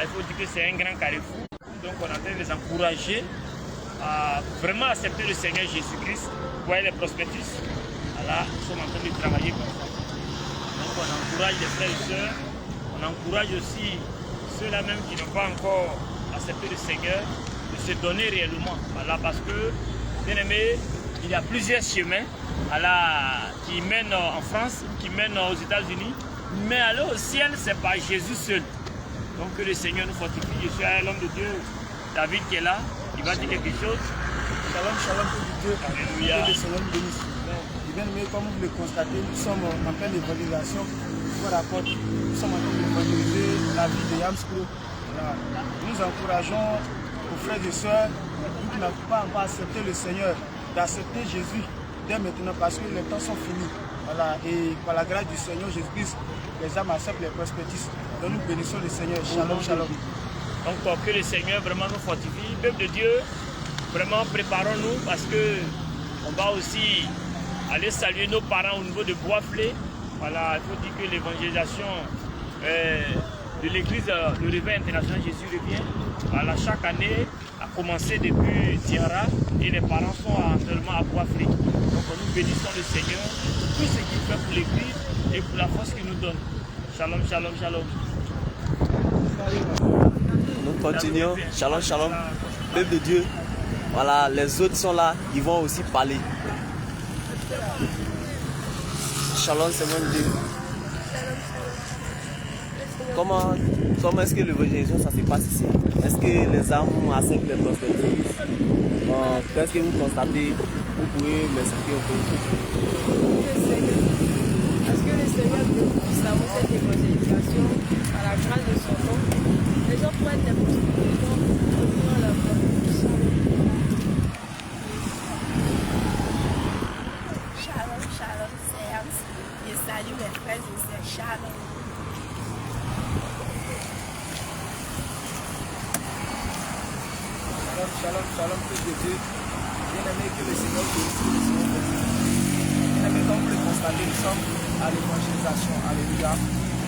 il faut dire que c'est un grand carrefour. Donc on est en train de les encourager à vraiment accepter le Seigneur Jésus-Christ. Vous voyez les prospectus. Voilà, nous sommes en train de travailler comme ça. Donc on encourage les frères et sœurs. On encourage aussi ceux-là même qui n'ont pas encore accepté le Seigneur de se donner réellement. Voilà, parce que, bien aimé, il y a plusieurs chemins qui mènent en France, qui mènent aux États-Unis. Mais aller au ciel, c'est par Jésus seul. Donc que le Seigneur nous fortifie. Je suis à l'homme de Dieu, David, qui est là. Il va dire quelque chose. Shalom, shalom, pour Dieu. Alléluia. Que le Seigneur nous bénisse. Bien aimé, comme vous le constatez, nous sommes en pleine évangélisation. Nous sommes en train d'évangéliser la vie de Yamskro. Nous encourageons aux frères et sœurs, nous qui n'avons pas encore accepté le Seigneur, d'accepter Jésus dès maintenant parce que les temps sont finis. Voilà. Et par la grâce du Seigneur Jésus-Christ, les âmes acceptent les prospectus. Donc nous bénissons le Seigneur. Shalom, shalom. Donc que le Seigneur vraiment nous fortifie. Peuple de Dieu, vraiment préparons-nous parce que on va aussi aller saluer nos parents au niveau de Boisflé. Voilà, il faut dire que l'évangélisation de l'église, le réveil international Jésus revient. Voilà, chaque année a commencé depuis Tiara et les parents sont actuellement à Boisflé. Donc nous bénissons le Seigneur, tout ce qu'il fait pour l'église et pour la force qu'il nous donne. Shalom, shalom, shalom. Nous continuons. Shalom, shalom. Peuple de Dieu. Voilà, les autres sont là, ils vont aussi parler. Shalom, c'est mon Dieu. Comment est-ce que l'évangélisation ça se passe ici? Est-ce que les âmes acceptent les prospectus? Qu'est-ce que vous constatez? Vous pouvez m'expliquer un peu? Est-ce que le Seigneur puisse avoir cette évangélisation à la grâce de son nom? Les gens prennent des prospectus dans la proposition. Shalom, shalom, Serge. Je salue mes frères et sœurs. Shalom. Shalom, shalom, shalom, fils de Dieu. Bien-aimé, que le Seigneur bénisse, que le Seigneur bénisse. Bien-aimé, comme vous le constatez, nous sommes à l'évangélisation. Alléluia.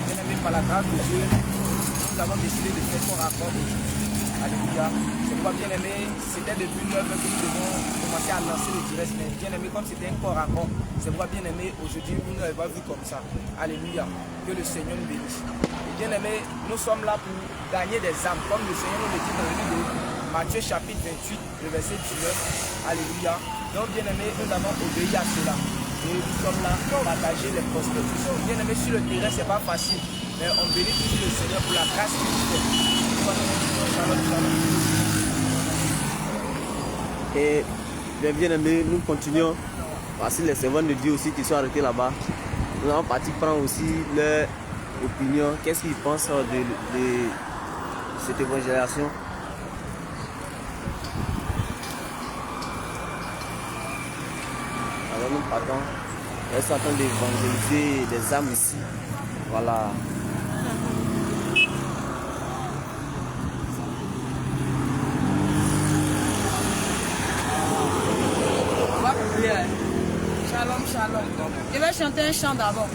Bien-aimé, par la grâce de Dieu, nous avons décidé de faire son rapport aujourd'hui. Alléluia. C'est pourquoi, bien-aimé, c'était depuis 9 que nous devons commencer à lancer le direct. Mais bien-aimé, comme c'était un corps à corps, c'est pourquoi, bien-aimé, aujourd'hui, vous ne l'avez pas vu comme ça. Alléluia. Que le Seigneur nous bénisse. Et bien-aimé, nous sommes là pour gagner des âmes, comme le Seigneur nous le dit dans le livre de Matthieu chapitre 28, le verset 19. Alléluia. Donc, bien-aimé, nous avons obéi à cela. Et nous sommes là pour partager les prospectus. Bien-aimé, sur le terrain, ce n'est pas facile. Mais on bénit toujours le Seigneur pour la grâce qu'il nous fait. Shalom, shalom. Et bien aimé, nous continuons. Voici les servants de Dieu aussi qui sont arrêtés là-bas. Nous allons partir prendre aussi leur opinion. Qu'est-ce qu'ils pensent de cette évangélisation? Alors nous partons. Elles sont en train d'évangéliser des âmes ici. Voilà. Shalom, shalom. Je vais chanter un chant d'abord.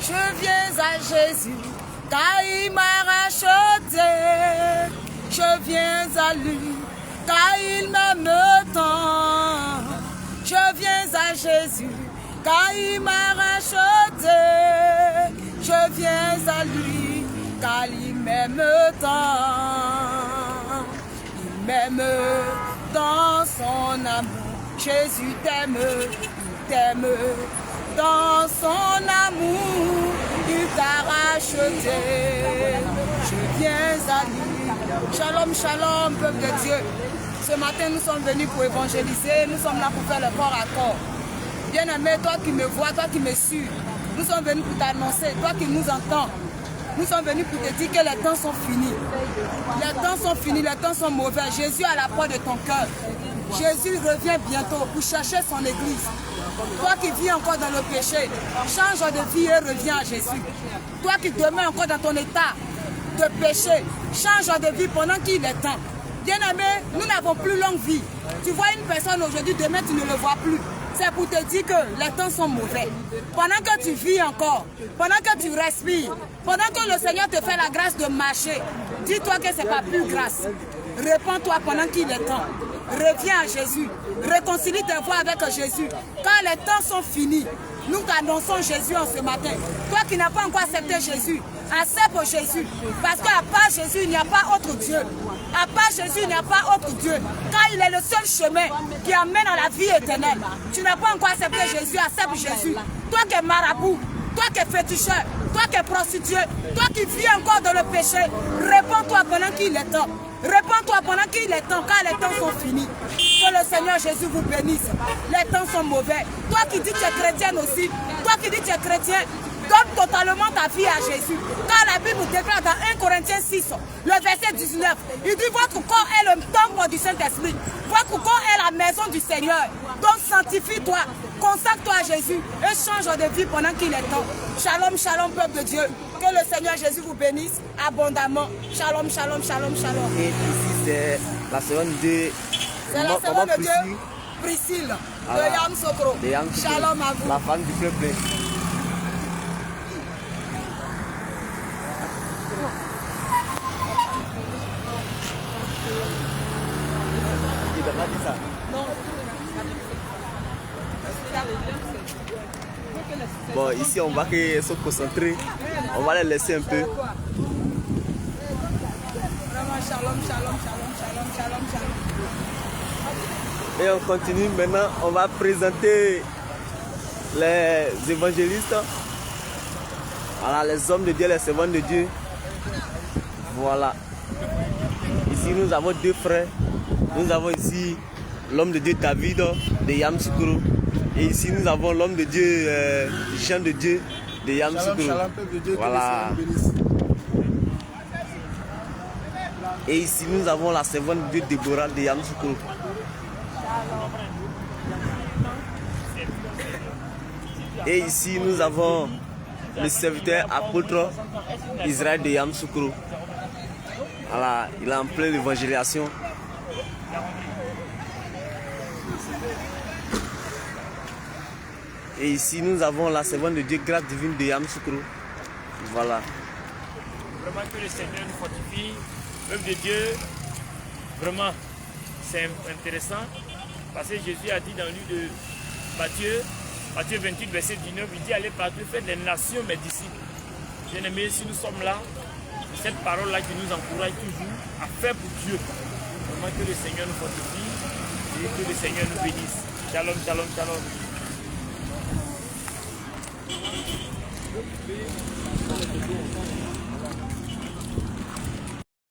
Je viens à Jésus, car il m'a racheté. Je viens à lui, car il m'aime tant. Je viens à Jésus, car il m'a racheté. Je viens à lui, car il m'aime tant. Il m'aime dans son amour. Jésus t'aime, il t'aime dans son amour, il t'a racheté. Je viens à lui. Shalom, shalom, peuple de Dieu. Ce matin, nous sommes venus pour évangéliser, nous sommes là pour faire le corps à corps. Bien-aimé, toi qui me vois, toi qui me suis, nous sommes venus pour t'annoncer, toi qui nous entends. Nous sommes venus pour te dire que les temps sont finis. Les temps sont finis, les temps sont mauvais. Jésus est à la porte de ton cœur. Jésus revient bientôt pour chercher son église. Toi qui vis encore dans le péché, change de vie et reviens à Jésus. Toi qui demeures encore dans ton état de péché, change de vie pendant qu'il est temps. Bien-aimé, nous n'avons plus longue vie. Tu vois une personne aujourd'hui, demain tu ne le vois plus. C'est pour te dire que les temps sont mauvais. Pendant que tu vis encore, pendant que tu respires, pendant que le Seigneur te fait la grâce de marcher, Dis-toi que ce n'est pas plus grâce. Réponds-toi pendant qu'il est temps. Reviens à Jésus. Réconcilie tes voies avec Jésus. Quand les temps sont finis, nous t'annonçons Jésus en ce matin. Toi qui n'as pas encore accepté Jésus, accepte Jésus. Parce qu'à part Jésus, il n'y a pas autre Dieu. À part Jésus, il n'y a pas autre Dieu. Car il est le seul chemin qui amène à la vie éternelle. Tu n'as pas encore accepté Jésus, accepte Jésus. Toi qui es marabout, toi qui es féticheur, toi qui es prostitué, toi qui vis encore dans le péché, réponds-toi pendant qu'il est temps. Réponds-toi pendant qu'il est temps, car les temps sont finis. Que le Seigneur Jésus vous bénisse. Les temps sont mauvais. Toi qui dis que tu es chrétienne aussi, toi qui dis que tu es chrétien, donne totalement ta vie à Jésus. Car la Bible déclare dans 1 Corinthiens 6, le verset 19, il dit votre corps est le temple du Saint-Esprit. Votre corps est la maison du Seigneur. Donc sanctifie-toi, consacre-toi à Jésus et change de vie pendant qu'il est temps. Shalom, shalom, peuple de Dieu. Que le Seigneur Jésus vous bénisse abondamment. Shalom, shalom, shalom, shalom. Et ici, c'est la seconde de... C'est la seconde de Dieu, Priscille, de Yam Sokro. Shalom à vous. La femme du peuple. Il n'a pas dit ça. Non. Bon, ici, on va se concentrer. On va les laisser un peu. Vraiment, shalom, shalom, shalom, shalom, shalom, shalom. Et on continue maintenant. On va présenter les évangélistes. Voilà, les hommes de Dieu, les servants de Dieu. Voilà. Ici, nous avons deux frères. Nous avons ici l'homme de Dieu David de Yamoussoukro. Et ici, nous avons l'homme de Dieu Jean de Dieu de Yamoussoukro. Voilà. Et ici, nous avons la servante de Dieu Déborah de Yamoussoukro. Et ici, nous avons le serviteur apôtre Israël de Yamoussoukro. Voilà, il est en pleine évangélisation. Et ici, nous avons la servante de Dieu, grâce divine de Yamoussoukro. Voilà. Vraiment que le Seigneur nous fortifie. Œuvre de Dieu, vraiment, c'est intéressant. Parce que Jésus a dit dans le livre de Matthieu 28, verset 19, il dit allez partout, faites des nations mes disciples. Bien aimés, si nous sommes là, c'est cette parole-là qui nous encourage toujours à faire pour Dieu. Vraiment que le Seigneur nous fortifie et que le Seigneur nous bénisse. Shalom, shalom, shalom.